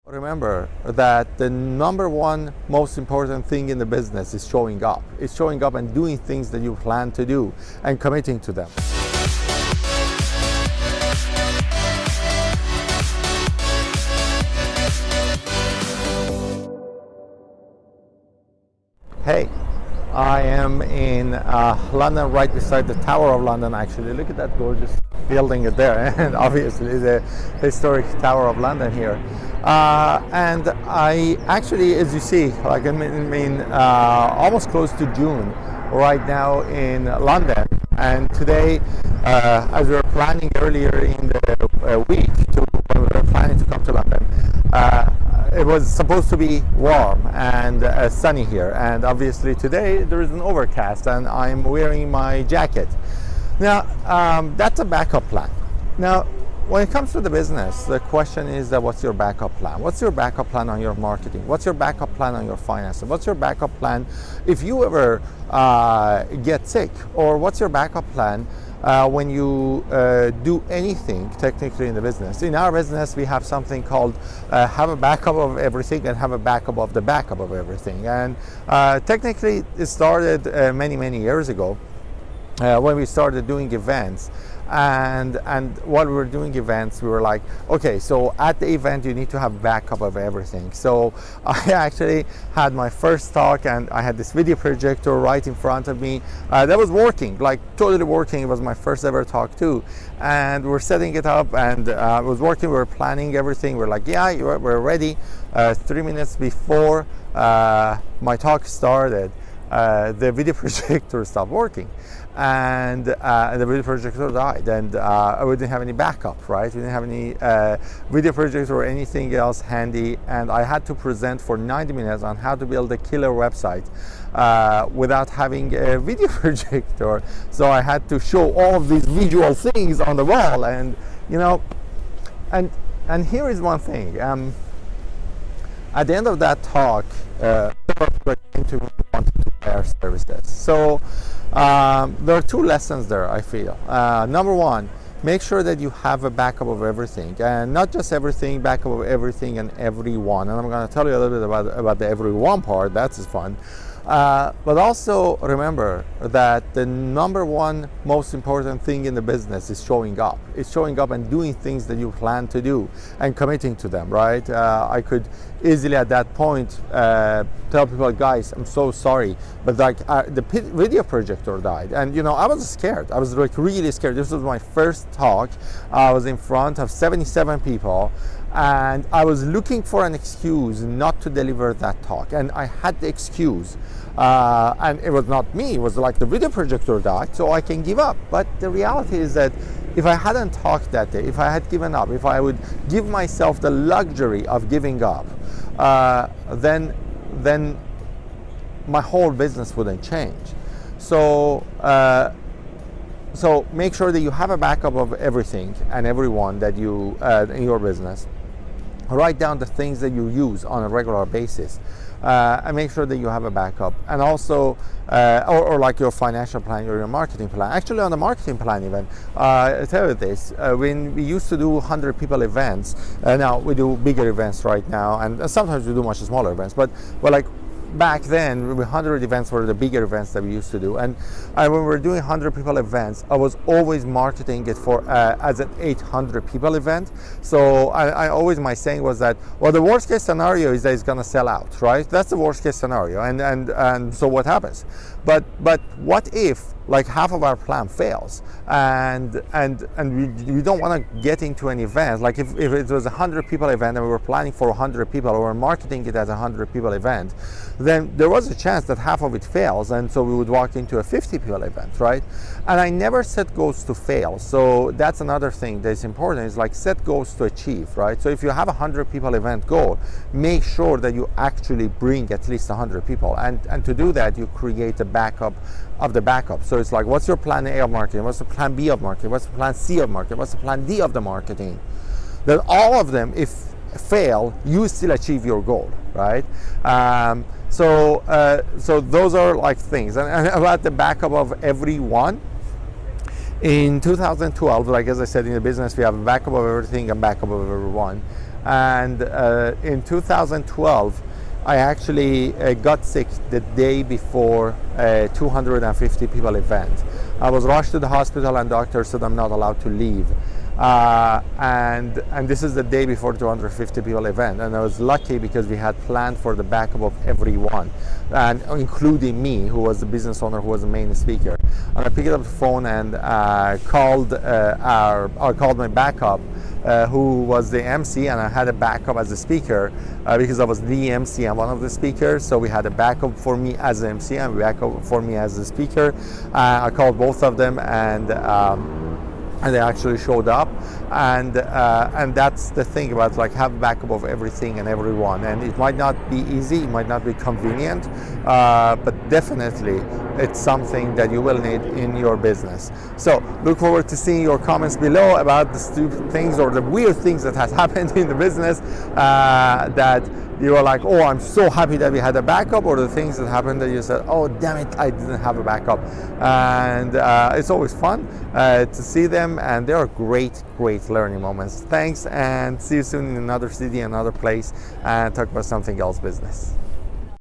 Remember that the number one most important thing in the business is showing up. It's showing up and doing things that you plan to do and committing to them. Hey, I am in London, right beside the Tower of London actually. Look at that gorgeous building there, and obviously the historic Tower of London here. And I actually, as you see, like I'm in almost close to June right now in London. And today, as we were planning earlier in the week, when we were planning to come to London, it was supposed to be warm and sunny here, and obviously today there is an overcast and I'm wearing my jacket. Now that's a backup plan. Now when it comes to the business, the question is that what's your backup plan? What's your backup plan on your marketing? What's your backup plan on your finances? What's your backup plan if you ever get sick? Or what's your backup plan when you do anything technically in the business? In our business, we have something called have a backup of everything and have a backup of the backup of everything. And technically, it started many years ago when we started doing events. And while we were doing events, we were like, okay, so at the event you need to have backup of everything. So I actually had my first talk and I had this video projector right in front of me that was working, like totally working. It was my first ever talk too, and we're setting it up and it was working. We were planning everything. We're like, yeah, we're ready. 3 minutes before my talk started, the video projector stopped working, and the video projector died, and we didn't have any backup, right? We didn't have any video projector or anything else handy, and I had to present for 90 minutes on how to build a killer website without having a video projector. So I had to show all of these visual things on the wall, and you know, and here is one thing. At the end of that talk, people came to me wanting to buy our services. So there are two lessons there, I feel. Number one, make sure that you have a backup of everything, and not just everything, backup of everything and everyone. And I'm going to tell you a little bit about the everyone part. That's fun. But also remember that the number one most important thing in the business is showing up. It's showing up and doing things that you plan to do and committing to them, right? I could easily at that point tell people, guys, I'm so sorry, but like the video projector died, and you know, I was scared. I was like really scared. This was my first talk. I was in front of 77 people, and I was looking for an excuse not to deliver that talk, and I had the excuse, and it was not me. It was like the video projector died, so I can give up. But the reality is that if I hadn't talked that day, if I had given up, if I would give myself the luxury of giving up, then my whole business wouldn't change. So so make sure that you have a backup of everything and everyone that you in your business. Write down the things that you use on a regular basis, and make sure that you have a backup. And also, or like your financial plan or your marketing plan. Actually, on the marketing plan even, I tell you this, when we used to do 100 people events, now we do bigger events right now, and sometimes we do much smaller events, but like back then 100 events were the bigger events that we used to do, and when we were doing 100 people events, I was always marketing it for as an 800 people event. So I always, my saying was that, well, the worst case scenario is that it's gonna sell out, right? That's the worst case scenario, and so what happens? But what if like half of our plan fails, and we don't want to get into an event like if it was a 100 people event and we were planning for 100 people, or we're marketing it as a 100 people event, then there was a chance that half of it fails, and so we would walk into a 50 people event, right? And I never set goals to fail. So that's another thing that's important, is like set goals to achieve, right? So if you have a 100 people event goal, make sure that you actually bring at least 100 people, and to do that you create a backup of the backup. So it's like, what's your plan A of marketing? What's the plan B of marketing? What's the plan C of marketing? What's the plan D of the marketing? Then all of them, if fail, you still achieve your goal, right? So those are like things. And about the backup of everyone, in 2012, like as I said, in the business, we have a backup of everything and backup of everyone. And in 2012, I actually got sick the day before a 250 people event. I was rushed to the hospital and doctor said I'm not allowed to leave. And this is the day before the 250 people event, and I was lucky because we had planned for the backup of everyone, and including me, who was the business owner, who was the main speaker. And I picked up the phone and called my backup, who was the MC, and I had a backup as a speaker because I was the MC and one of the speakers. So we had a backup for me as an MC and a backup for me as a speaker. I called both of them, and they actually showed up, and that's the thing about like have backup of everything and everyone. And it might not be easy, it might not be convenient, but definitely it's something that you will need in your business. So look forward to seeing your comments below about the stupid things or the weird things that has happened in the business that you are like, oh, I'm so happy that we had a backup, or the things that happened that you said, oh, damn it, I didn't have a backup. And it's always fun to see them, and they are great learning moments. Thanks, and see you soon in another city, another place, and talk about something else business.